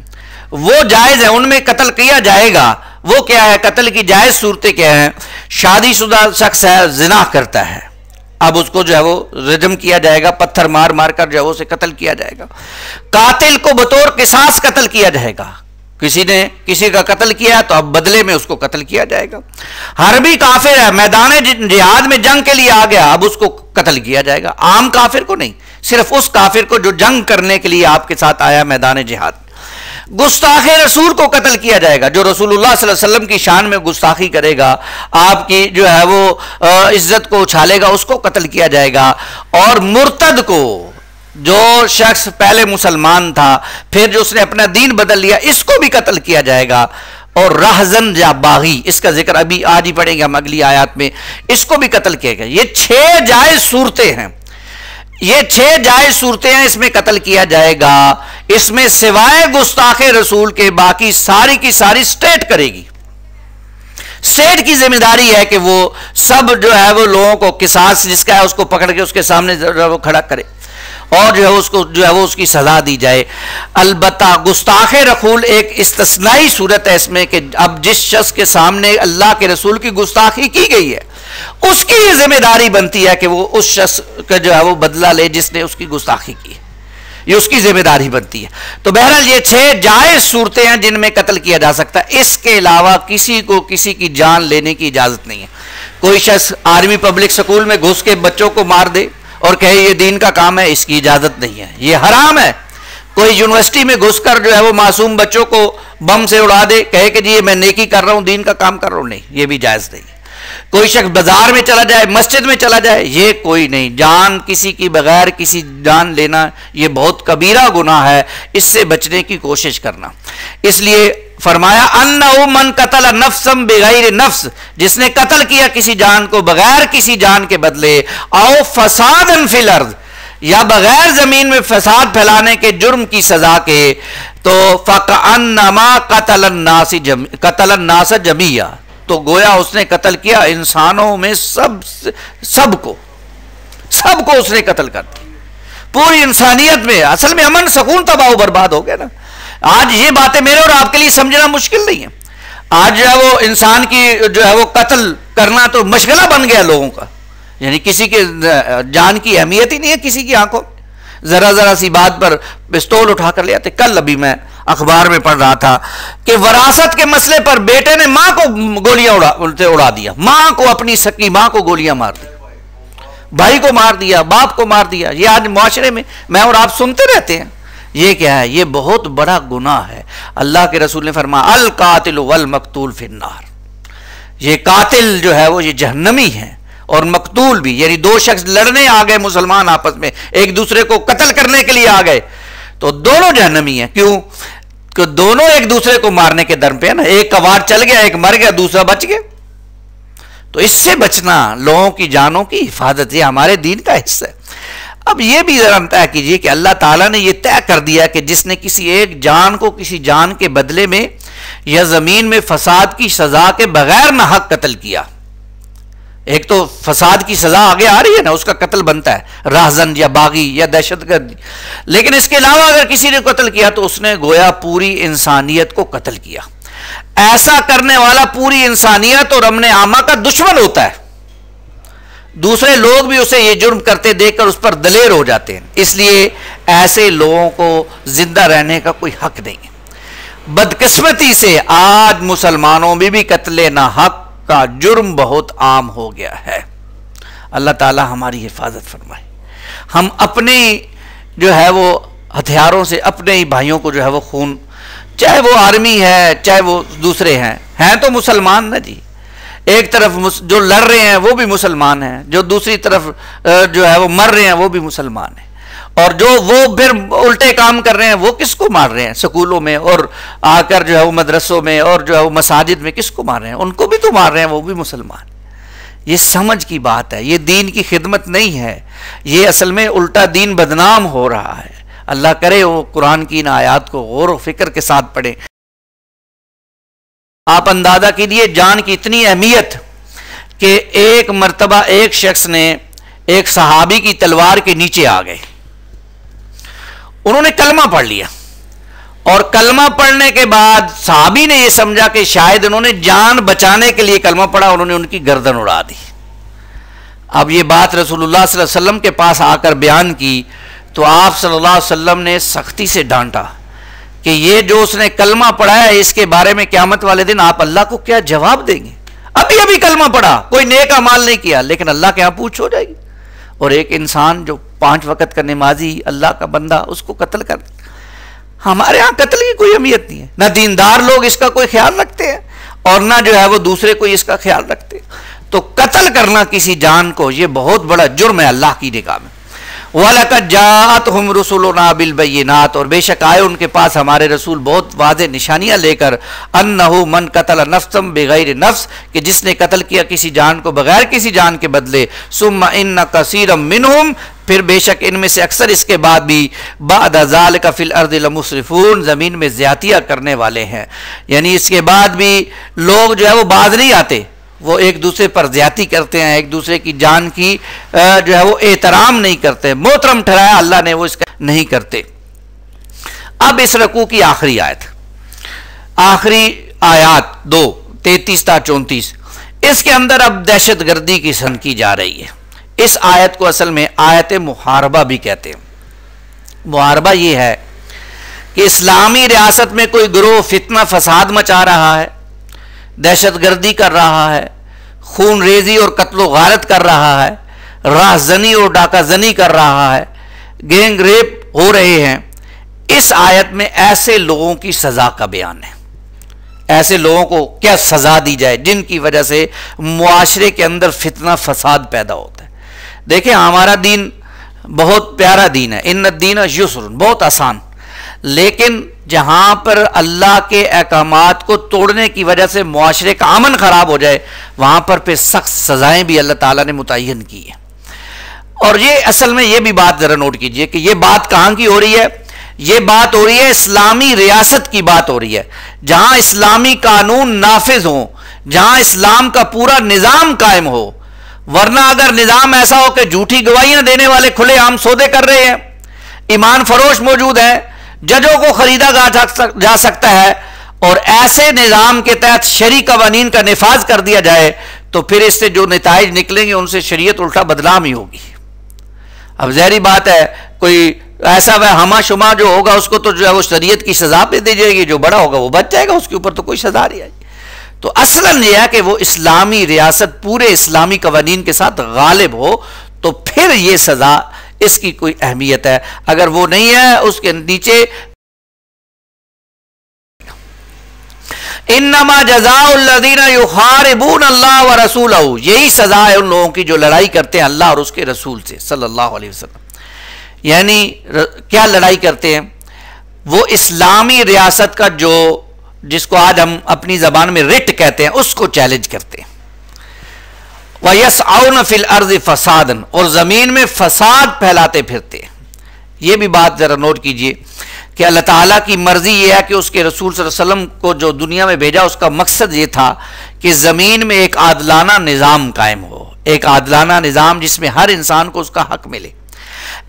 वो जायज है, उनमें कत्ल किया जाएगा। वो क्या है? कत्ल की जायज सूरतें क्या है? शादीशुदा शख्स है, जिना करता है, अब उसको जो है वो रजम किया जाएगा, पत्थर मार मार कर जो है वो उसे कत्ल किया जाएगा। कातिल को बतौर किसास कत्ल किया जाएगा, किसी ने किसी का कत्ल किया तो अब बदले में उसको कत्ल किया जाएगा। हरबी काफिर है, मैदान जिहाद में जंग के लिए आ गया, अब उसको कत्ल किया जाएगा। आम काफिर को नहीं, सिर्फ उस काफिर को जो जंग करने के लिए आपके साथ आया मैदान जिहाद। गुस्ताखे रसूल को कत्ल किया जाएगा, जो रसूलुल्लाह सल्लल्लाहु अलैहि वसल्लम की शान में गुस्ताखी करेगा, आपकी जो है वो इज्जत को उछालेगा, उसको कत्ल किया जाएगा। और मुर्तद को, जो शख्स पहले मुसलमान था फिर जो उसने अपना दीन बदल लिया, इसको भी कत्ल किया जाएगा। और रहजन या बागी, इसका जिक्र अभी आज ही पढ़ेंगे हम अगली आयत में, इसको भी कत्ल किया गया। ये 6 जायज सूरतें हैं, ये 6 जायज सूरतें हैं, इसमें कत्ल किया जाएगा। इसमें सिवाय गुस्ताखे रसूल के बाकी सारी की सारी स्टेट करेगी। स्टेट की जिम्मेदारी है कि वो सब जो है वो लोगों को किसास जिसका है उसको पकड़ के उसके सामने वो खड़ा करे और जो है उसको जो है वो उसकी सजा दी जाए। अलबत्ता गुस्ताखे रसूल एक इस्तिस्नाई सूरत है इसमें कि अब जिस शख्स के सामने अल्लाह के रसूल की गुस्ताखी की गई है उसकी ये जिम्मेदारी बनती है कि वो उस शख्स का जो है वो बदला ले जिसने उसकी गुस्ताखी की है, ये उसकी जिम्मेदारी बनती है। तो बहरहाल ये 6 जायज सूरतें हैं जिनमें कत्ल किया जा सकता है। इसके अलावा किसी को किसी की जान लेने की इजाजत नहीं है। कोई शख्स आर्मी पब्लिक स्कूल में घुस के बच्चों को मार दे और कहे ये दीन का काम है, इसकी इजाजत नहीं है, ये हराम है। कोई यूनिवर्सिटी में घुसकर जो है वो मासूम बच्चों को बम से उड़ा दे, कहे कि जी ये मैं नेकी कर रहा हूं, दीन का काम कर रहा हूं, नहीं, ये भी जायज नहीं। कोई शख्स बाजार में चला जाए, मस्जिद में चला जाए, ये कोई नहीं। जान किसी की बगैर किसी जान लेना ये बहुत कबीरा गुनाह है, इससे बचने की कोशिश करना। इसलिए फरमाया अन्नहु मन कतल नफ्सम बिगैर नफ्स, जिसने कत्ल किया किसी जान को बगैर किसी जान के बदले, औ फसादन फिल अर्द, या बगैर जमीन में फसाद फैलाने के जुर्म की सजा के, तो फकअन्नमा कतलन नास जमिया, तो गोया उसने कत्ल किया इंसानों में सबको उसने कत्ल कर दिया, पूरी इंसानियत में। असल में अमन सुकून तबाह बर्बाद हो गया ना। आज ये बातें मेरे और आपके लिए समझना मुश्किल नहीं है। आज जो है वो इंसान की जो है वो कत्ल करना तो मशगला बन गया लोगों का, यानी किसी के जान की अहमियत ही नहीं है किसी की आंखों में। जरा जरा सी बात पर पिस्तौल उठाकर ले आते। कल अभी मैं अखबार में पढ़ रहा था कि वरासत के मसले पर बेटे ने मां को गोलियां उड़ा दिया, मां को, अपनी सकी मां को गोलियां मार दी, भाई को मार दिया, बाप को मार दिया। ये आज मुआशरे में मैं और आप सुनते रहते हैं। ये क्या है? ये बहुत बड़ा गुनाह है। अल्लाह के रसूल ने फरमाया अल कातिल वल मकतूल फिन्नार, ये कातिल जो है वो ये जहन्नमी है और मकतूल भी, यानी दो शख्स लड़ने आ गए मुसलमान आपस में, एक दूसरे को कत्ल करने के लिए आ गए, तो दोनों जहन्नमी हैं। क्यों? कि दोनों एक दूसरे को मारने के दर पे है ना, एक का वार चल गया, एक मर गया, दूसरा बच गया। तो इससे बचना, लोगों की जानों की हिफाजत, ये हमारे दीन का हिस्सा है। अब यह भी जरा तय कीजिए कि अल्लाह ताला ने यह तय कर दिया कि जिसने किसी एक जान को किसी जान के बदले में या जमीन में फसाद की सजा के बगैर ना हक कत्ल किया, एक तो फसाद की सजा आगे आ रही है ना, उसका कत्ल बनता है, राहजन या बागी या दहशतगर्द। लेकिन इसके अलावा अगर किसी ने कत्ल किया तो उसने गोया पूरी इंसानियत को कत्ल किया। ऐसा करने वाला पूरी इंसानियत और अमने आमा का दुश्मन होता है। दूसरे लोग भी उसे ये जुर्म करते देखकर उस पर दलेर हो जाते हैं। इसलिए ऐसे लोगों को जिंदा रहने का कोई हक नहीं है। बदकिस्मती से आज मुसलमानों में भी कत्ले ना हक का जुर्म बहुत आम हो गया है। अल्लाह ताला हमारी हिफाजत फरमाए। हम अपने जो है वो हथियारों से अपने ही भाइयों को जो है वो खून, चाहे वो आर्मी है चाहे वो दूसरे हैं तो मुसलमान ना जी। एक तरफ जो लड़ रहे हैं वो भी मुसलमान हैं, जो दूसरी तरफ जो है वो मर रहे हैं वो भी मुसलमान हैं, और जो वो फिर उल्टे काम कर रहे हैं वो किसको मार रहे हैं? स्कूलों में और आकर जो है वो मदरसों में और जो है वो मसाजिद में किसको मार रहे हैं? उनको भी तो मार रहे हैं, वो भी मुसलमान। ये समझ की बात है, ये दीन की खिदमत नहीं है, ये असल में उल्टा दीन बदनाम हो रहा है। अल्लाह करे वो कुरान की इन आयात को गौर व फिक्र के साथ पढ़े। आप अंदाजा कीजिए जान की इतनी अहमियत कि एक मर्तबा एक शख्स ने एक सहाबी की तलवार के नीचे आ गए, उन्होंने कलमा पढ़ लिया, और कलमा पढ़ने के बाद सहाबी ने यह समझा कि शायद उन्होंने जान बचाने के लिए कलमा पढ़ा, उन्होंने उनकी गर्दन उड़ा दी। अब ये बात रसूलुल्लाह सल्लल्लाहु अलैहि वसल्लम के पास आकर बयान की तो आप सल्लल्लाहु अलैहि वसल्लम ने सख्ती से डांटा कि ये जो उसने कलमा पढ़ा है इसके बारे में क़यामत वाले दिन आप अल्लाह को क्या जवाब देंगे? अभी अभी कलमा पढ़ा, कोई नेक अमाल नहीं किया, लेकिन अल्लाह के यहां पूछ हो जाएगी। और एक इंसान जो 5 वक्त का नमाजी अल्लाह का बंदा, उसको कत्ल कर, हमारे यहां कत्ल की कोई अहमियत नहीं है। ना दीनदार लोग इसका कोई ख्याल रखते हैं और ना जो है वो दूसरे कोई इसका ख्याल रखते। तो कत्ल करना किसी जान को ये बहुत बड़ा जुर्म है अल्लाह की निगाह में। वलक़द जाअतहुम रुसुलुना बिल बय्यिनात, और बेशक आए उनके पास हमारे रसूल बहुत वाज़ेह निशानियां लेकर, अन्नहु मन कतल नफ्सन बिगैर नफ्स, कि जिसने कत्ल किया किसी जान को बगैर किसी जान के बदले, सुम्मा इन्न कसीरम मिनहुम, फिर बेशक इनमें से अक्सर इसके बाद भी, बाद ज़ालिका फिल अर्दि लमुस्रिफून, ज़मीन में ज़्यादतियाँ करने वाले हैं। यानी इसके बाद भी लोग जो है वो बाज नहीं आते, वो एक दूसरे पर ज्यादती करते हैं, एक दूसरे की जान की जो है वो एहतराम नहीं करते। मोहतरम ठहराया अल्लाह ने, वो इसका नहीं करते। अब इस रकू की आखिरी आयत, आखिरी आयात 2 33 था 34, इसके अंदर अब दहशत गर्दी की सन की जा रही है। इस आयत को असल में आयत मुहारबा भी कहते हैं। मुहारबा ये है कि इस्लामी रियासत में कोई गिरोह फितना फसाद मचा रहा है, दहशत गर्दी कर रहा है, खून रेजी और कत्लो गारत कर रहा है, राहजनी और डाकाजनी कर रहा है, गैंग रेप हो रहे हैं। इस आयत में ऐसे लोगों की सजा का बयान है। ऐसे लोगों को क्या सजा दी जाए जिनकी वजह से मुआशरे के अंदर फितना फसाद पैदा होता है। देखिए हमारा दीन बहुत प्यारा दीन है, इन्न दीन युस्रुन, बहुत आसान, लेकिन जहां पर अल्लाह के अहकामात को तोड़ने की वजह से मुआशरे का अमन खराब हो जाए, वहां पर फिर सख्त सजाएं भी अल्लाह ताला ने मुतय्यन की है। और ये असल में ये भी बात जरा नोट कीजिए कि ये बात कहां की हो रही है? ये बात हो रही है इस्लामी रियासत की बात हो रही है, जहां इस्लामी कानून नाफिज हो, जहां इस्लाम का पूरा निजाम कायम हो। वरना अगर निजाम ऐसा हो कि झूठी गवाहियां देने वाले खुलेआम सौदे कर रहे हैं, ईमान फरोश मौजूद है, जजों को खरीदा जा सकता है और ऐसे निज़ाम के तहत शरी कवानीन का निफाज कर दिया जाए तो फिर इससे जो नताइज निकलेंगे उनसे शरीयत उल्टा बदनाम ही होगी। अब ज़ाहिर बात है, कोई ऐसा वह हमा शुमा जो होगा उसको तो जो है वो शरीयत की सजा पे दी जाएगी, जो बड़ा होगा वो बच जाएगा, उसके ऊपर तो कोई सजा नहीं आएगी। तो असलन यह है कि वो इस्लामी रियासत पूरे इस्लामी कवानीन के साथ गालिब हो, तो फिर ये सजा इसकी कोई अहमियत है। अगर वो नहीं है, उसके नीचे इन्नमा जज़ाउल्लज़ीना युहारिबून अल्लाह व रसूलहू, यही सजा है उन लोगों की जो लड़ाई करते हैं अल्लाह और उसके रसूल से सल्लल्लाहु अलैहि वसल्लम। यानी क्या लड़ाई करते हैं? वो इस्लामी रियासत का जो, जिसको आज हम अपनी जबान में रिट कहते हैं, उसको चैलेंज करते हैं। वयसअउन फिल अर्ज़ि फसादन, और जमीन में फसाद फैलाते फिरते हैं। ये भी बात जरा नोट कीजिए कि अल्लाह ताला की मर्जी यह है कि उसके रसूल सल्लल्लाहु अलैहि वसल्लम को जो दुनिया में भेजा उसका मकसद ये था कि जमीन में एक आदलाना निज़ाम कायम हो, एक आदलाना निज़ाम जिसमें हर इंसान को उसका हक मिले।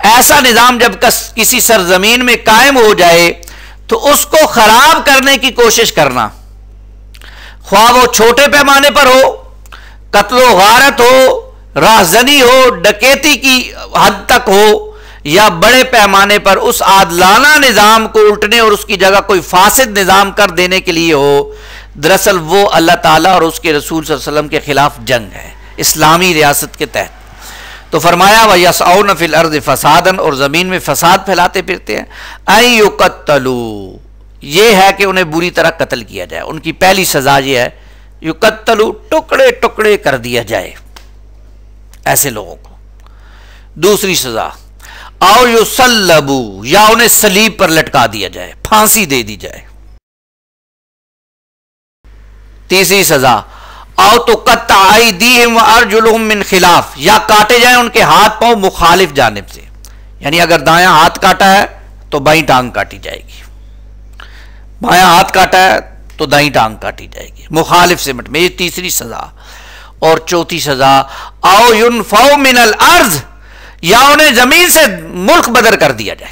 ऐसा निज़ाम जब किसी सरजमीन में कायम हो जाए तो उसको खराब करने की कोशिश करना, ख्वाह वो छोटे पैमाने पर हो, कत्लो गारत हो, राहजनी हो, डकैती की हद तक हो, या बड़े पैमाने पर उस आदलाना निज़ाम को उल्टने और उसकी जगह कोई फासिद निज़ाम कर देने के लिए हो, दरअसल वो अल्लाह ताला और उसके रसूल सल्लल्लाहु अलैहि वसल्लम के खिलाफ जंग है इस्लामी रियासत के तहत। तो फरमाया वयसअउन फिल अर्ज़ि फसादन, और ज़मीन में फसाद फैलाते फिरते हैं। अन युक़त्तलू, ये है कि उन्हें बुरी तरह कत्ल किया जाए। उनकी पहली सज़ा ये है युक़त्तलू, टुकड़े टुकड़े कर दिया जाए ऐसे लोगों को। दूसरी सज़ा आओ युसल्लबू, या उन्हें सलीब पर लटका दिया जाए, फांसी दे दी जाए। तीसरी सज़ा आओ तो कत्ता अयदीहिम व अर्जुलुहुम मिन खिलाफ, या काटे जाए उनके हाथ पांव मुखालिफ जानिब से। यानी अगर दायां हाथ काटा है तो बाईं टांग काटी जाएगी, बायां हाथ काटा है तो दाईं टांग काटी जाएगी, मुखालिफ से मत में। ये तीसरी सजा। और चौथी सजा आओ युनफौ मिनल अर्ज, या उन्हें जमीन से मुल्क बदर कर दिया जाए,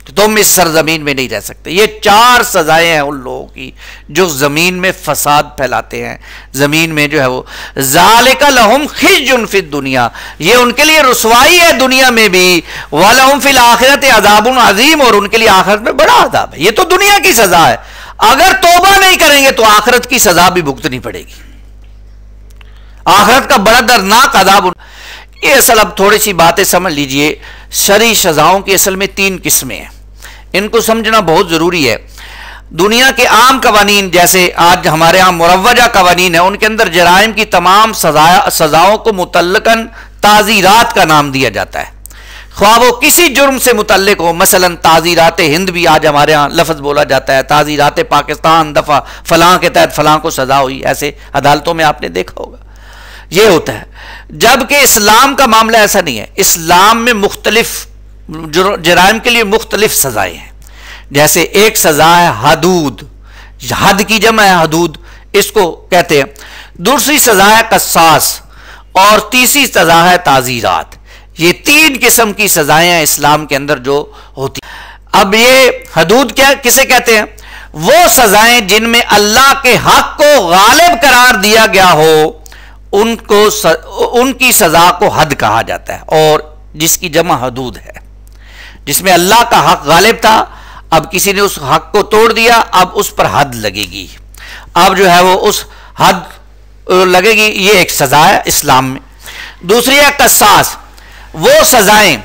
तो तुम इस सरजमीन में नहीं रह सकते। ये चार सजाएं हैं उन लोगों की जो जमीन में फसाद फैलाते हैं, जमीन में जो है वो। ज़ालिका लहुम खिज़्युन फिद दुनिया, ये उनके लिए रुसवाई है दुनिया में भी, व लहुम फिल आखिरत अज़ाबुन अज़ीम, और उनके लिए आखिरत में बड़ा अज़ाब है। ये तो दुनिया की सजा है, अगर तौबा नहीं करेंगे तो आखिरत की सजा भी भुगतनी पड़ेगी, आखिरत का बड़ा दर्दनाक अज़ाब। ये असल, अब थोड़ी सी बातें समझ लीजिए। शरई सजाओं की असल में तीन किस्में हैं, इनको समझना बहुत ज़रूरी है। दुनिया के आम कवानीन, जैसे आज हमारे यहाँ मुरव्वजा कवानीन है, उनके अंदर जराइम की तमाम सजाओं को मुतल्लकन ताज़ीरात का नाम दिया जाता है, ख्वाह वो किसी जुर्म से मुतल्लिक हो। मसलन ताज़ीरात हिंद भी आज हमारे यहाँ लफ्ज़ बोला जाता है, ताज़ीरात पाकिस्तान दफ़ा फलां के तहत फलां को सजा हुई, ऐसे अदालतों में आपने देखा होगा, ये होता है। जबकि इस्लाम का मामला ऐसा नहीं है। इस्लाम में मुख्तलिफ जराइम के लिए मुख्तलिफ सजाएं हैं। जैसे एक सजा है हदूद, हद की जमा है हदूद, इसको कहते हैं। दूसरी सजा है कसास, और तीसरी सजा है ताज़ीरात। ये तीन किस्म की सजाएं हैं इस्लाम के अंदर जो होती। अब ये हदूद क्या किसे कहते हैं? वो सजाएं जिनमें अल्लाह के हक को गालिब करार दिया गया हो, उनकी सजा को हद कहा जाता है, और जिसकी जमा हदूद है, जिसमें अल्लाह का हक गालिब था, अब किसी ने उस हक को तोड़ दिया, अब उस पर हद लगेगी, अब जो है वो उस हद लगेगी। ये एक सजा है इस्लाम में। दूसरी है कसास, वो सजाएं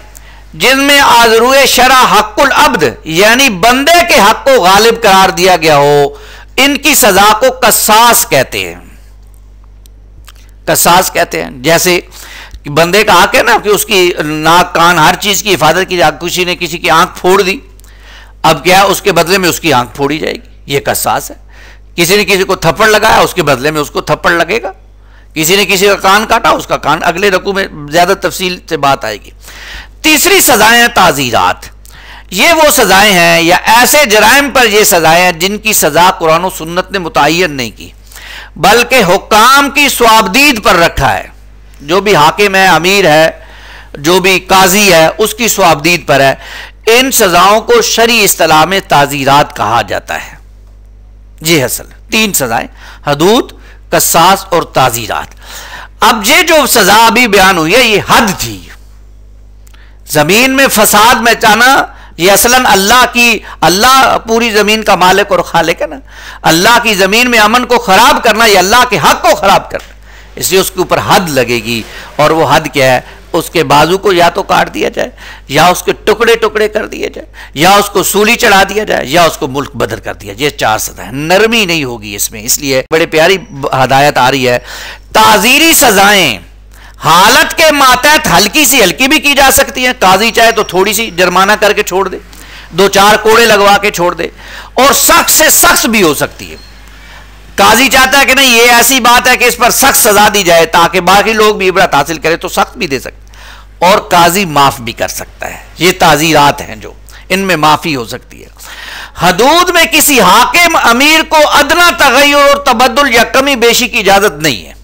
जिनमें आज़रूए शरा हक़ुल अब्द, यानी बंदे के हक को गालिब करार दिया गया हो, इनकी सजा को कसास कहते हैं। कसास कहते हैं, जैसे कि बंदे का हक है ना कि उसकी नाक कान हर चीज की हिफाजत की जाए, किसी ने किसी की आंख फोड़ दी, अब क्या उसके बदले में उसकी आंख फोड़ी जाएगी, ये कसास है। किसी ने किसी को थप्पड़ लगाया, उसके बदले में उसको थप्पड़ लगेगा। किसी ने किसी का कान काटा, उसका कान, अगले रकू में ज्यादा तफसील से बात आएगी। तीसरी सजाएं हैं ताज़ीरात। ये वो सजाएं हैं या ऐसे जराइम पर ये सजाएं हैं जिनकी सजा कुरान और सुन्नत ने मुतय्यन नहीं की, बल्कि हुक्काम की स्वाबदीद पर रखा है। जो भी हाकिम है, अमीर है, जो भी काजी है, उसकी स्वाबदीद पर है। इन सजाओं को शरई इस्तिलाह में ताज़ीरात कहा जाता है। ये असल 3 सजाएं, हदूद, कसास और ताजीरात। अब ये जो सजा अभी बयान हुई है ये हद थी, जमीन में फसाद मचाना, ये असलन अल्लाह पूरी जमीन का मालिक और खालिक है ना, अल्लाह की जमीन में अमन को खराब करना, ये अल्लाह के हक को खराब करना, इसलिए उसके ऊपर हद लगेगी। और वो हद क्या है? उसके बाजू को या तो काट दिया जाए, या उसके टुकड़े टुकड़े कर दिए जाए, या उसको सूली चढ़ा दिया जाए, या उसको मुल्क बदर कर दिया। ये 4 सजाएं, नरमी नहीं होगी इसमें, इसलिए बड़े प्यारी हदायत आ रही है। ताजीरी सजाएं हालत के मातहत हल्की सी हल्की भी की जा सकती है, काजी चाहे तो थोड़ी सी जुर्माना करके छोड़ दे, 2-4 कोड़े लगवा के छोड़ दे, और सख्त से सख्त भी हो सकती है। काजी चाहता है कि नहीं ये ऐसी बात है कि इस पर सख्त सजा दी जाए ताकि बाकी लोग भी इबरत हासिल करें, तो सख्त भी दे सकते, और काजी माफ भी कर सकता है। ये ताजीरात हैं जो इनमें माफी हो सकती है। हदूद में किसी हाकिम अमीर को अदना तगय्युर और तबद्दुल या कमी बेशी की इजाजत नहीं है,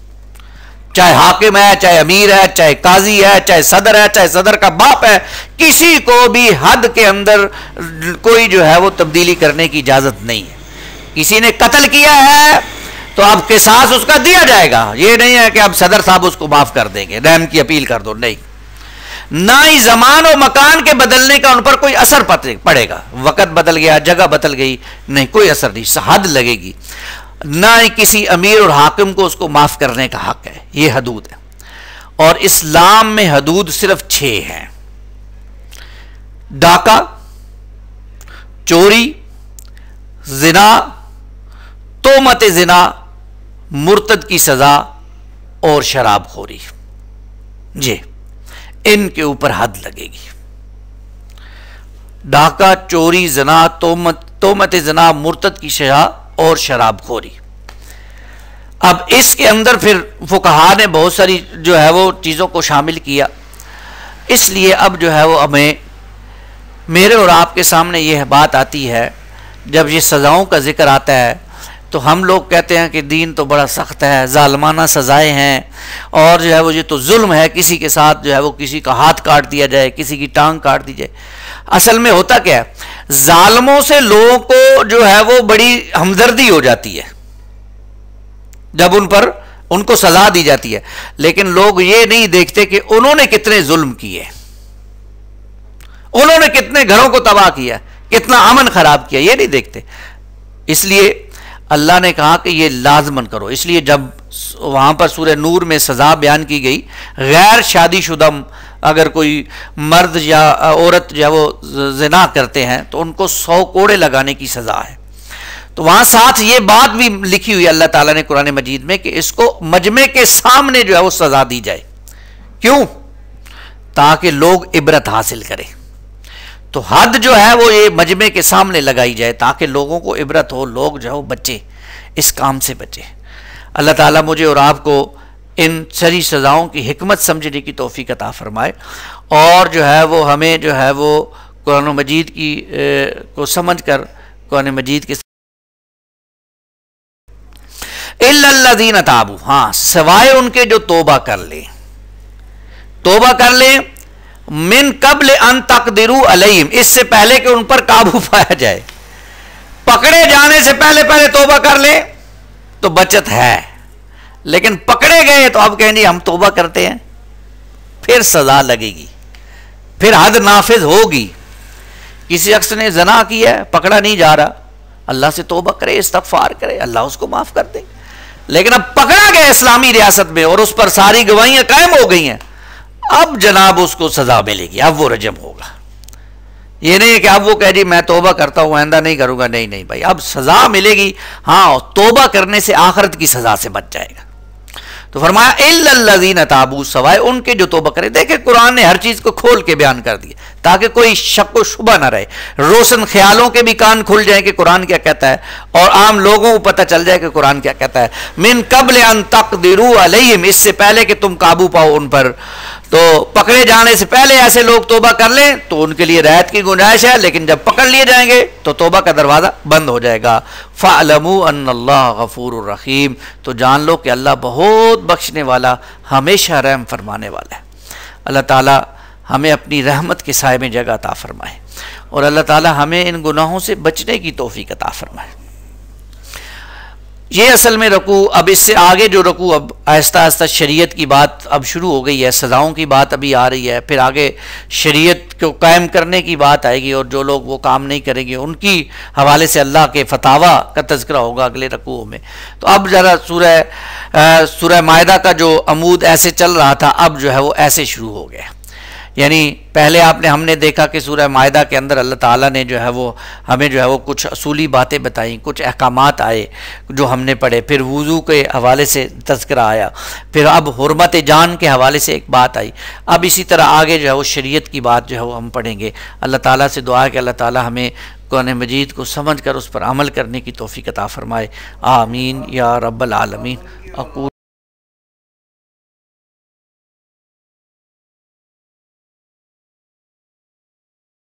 चाहे हाकिम है, चाहे अमीर है, चाहे काजी है, चाहे सदर है, चाहे सदर का बाप है, किसी को भी हद के अंदर कोई जो है वो तब्दीली करने की इजाजत नहीं है। किसी ने कत्ल किया है तो अब किसास उसका दिया जाएगा, ये नहीं है कि अब सदर साहब उसको माफ कर देंगे, रहम की अपील कर दो, नहीं। ना ही जमान और मकान के बदलने का उन पर कोई असर पड़ेगा, वक्त बदल गया, जगह बदल गई, नहीं, कोई असर नहीं, हद लगेगी। ना ही किसी अमीर और हाकिम को उसको माफ करने का हक है, ये हदूद है। और इस्लाम में हदूद सिर्फ 6 हैं: डाका, चोरी, जिना, तोहमत जिना, मुर्तद की सजा और शराबखोरी। जी, इनके ऊपर हद लगेगी। डाका, चोरी, जिना, तोहमत जिना, मुर्तद की सजा और शराबखोरी। अब इसके अंदर फिर फुकहा ने बहुत सारी जो है वो चीज़ों को शामिल किया, इसलिए अब जो है वो हमें मेरे और आपके सामने यह बात आती है, जब ये सज़ाओं का जिक्र आता है तो हम लोग कहते हैं कि दीन तो बड़ा सख्त है, जालमाना सज़ाएं हैं, और जो है वो ये तो जुल्म है, किसी के साथ जो है वो किसी का हाथ काट दिया जाए, किसी की टांग काट दी जाए। असल में होता क्या है, जालिमों से लोगों को जो है वो बड़ी हमदर्दी हो जाती है जब उनको सजा दी जाती है, लेकिन लोग ये नहीं देखते कि उन्होंने कितने जुल्म किए, उन्होंने कितने घरों को तबाह किया, कितना अमन खराब किया, ये नहीं देखते। इसलिए अल्लाह ने कहा कि ये लाजमन करो। इसलिए जब वहां पर सूरह नूर में सजा बयान की गई, गैर शादीशुदा अगर कोई मर्द या औरत जो वो जिना करते हैं तो उनको 100 कोड़े लगाने की सजा है। तो वहां साथ ये बात भी लिखी हुई अल्लाह ताला ने कुरान मजीद में कि इसको मजमे के सामने जो है वो सजा दी जाए। क्यों? ताकि लोग इबरत हासिल करें। तो हद जो है वो ये मजमे के सामने लगाई जाए ताकि लोगों को इबरत हो, लोग जो है वो बचे, इस काम से बचे। अल्लाह ताला मुझे और आपको इन सारी सज़ाओं की हिकमत समझने की तौफीक अता फरमाए, और जो है वो हमें जो है वो कुरान मजीद की को समझ कर कुरान मजीद के इल्लल्लज़ीना ताबू, हाँ सवाए उनके जो तौबा कर ले मिन कब्ल अन तक़दिरू अलैहिम, इससे पहले कि उन पर काबू पाया जाए। पकड़े जाने से पहले तौबा कर ले तो बचत है, लेकिन पकड़े गए तो अब कहेंगे हम तौबा करते हैं, फिर सजा लगेगी, फिर हद नाफिज होगी। किसी शख्स ने ज़ना किया है, पकड़ा नहीं जा रहा, अल्लाह से तौबा करे, इस्तग़फ़ार करे, अल्लाह उसको माफ कर दे। लेकिन अब पकड़ा गया इस्लामी रियासत में और उस पर सारी गवाहियां कायम हो गई हैं, अब जनाब उसको सजा मिलेगी, अब वो रजम होगा। ये नहीं है कि अब वो कह दी मैं तौबा करता हूं आइंदा नहीं करूंगा, नहीं नहीं भाई, अब सजा मिलेगी। हाँ, तौबा करने से आखिरत की सजा से बच जाएगा। तो फरमाया इल्लल्लज़ीना ताबू, सवाए उनके जो तौबा करे। देखे कुरान ने हर चीज को खोल के बयान कर दिया ताकि कोई शक व शुबा ना रहे, रोशन ख्यालों के भी कान खुल जाए कि कुरान क्या कहता है, और आम लोगों को पता चल जाए कि कुरान क्या कहता है। मिन कब्ल अन तक़दिरू अलैहिम, इससे पहले कि तुम काबू पाओ उन पर, तो पकड़े जाने से पहले ऐसे लोग तौबा कर लें तो उनके लिए रहत की गुंजाइश है, लेकिन जब पकड़ लिए जाएंगे तो तौबा का दरवाज़ा बंद हो जाएगा। फ़अलमू अन्नल्लाह गफ़ूरुर रहीम, तो जान लो कि अल्लाह बहुत बख्शने वाला, हमेशा रहम फरमाने वाला है। अल्लाह ताला हमें अपनी रहमत के साए में जगह अता फरमाए, और अल्लाह ताला हमें इन गुनाहों से बचने की तौफीक अता फरमाए। ये असल में रकू, अब इससे आगे जो रकू, अब आहिस्ता आहिस्ता शरीयत की बात अब शुरू हो गई है, सज़ाओं की बात अभी आ रही है, फिर आगे शरीयत को कायम करने की बात आएगी, और जो लोग वो काम नहीं करेंगे उनकी हवाले से अल्लाह के फतावा का तज़किरा होगा अगले रकूओं में। तो अब ज़रा सूरह मायदा का जो अमूद ऐसे चल रहा था, अब जो है वो ऐसे शुरू हो गया। यानी पहले हमने देखा कि सूरह मायदा के अंदर अल्लाह ताला ने जो है वो हमें जो है वो कुछ असूली बातें बताई, कुछ अहकामात आए जो हमने पढ़े, फिर वुज़ू के हवाले से तज़किरा आया, फिर अब हुर्मत जान के हवाले से एक बात आई। अब इसी तरह आगे जो है वो शरीयत की बात जो है वो हम पढ़ेंगे। अल्लाह ताला से दुआ है कि अल्लाह ताला हमें कुरान मजीद को समझ कर उस पर अमल करने की तौफीक अता फ़रमाए। आमीन या रब्बल आलमीन।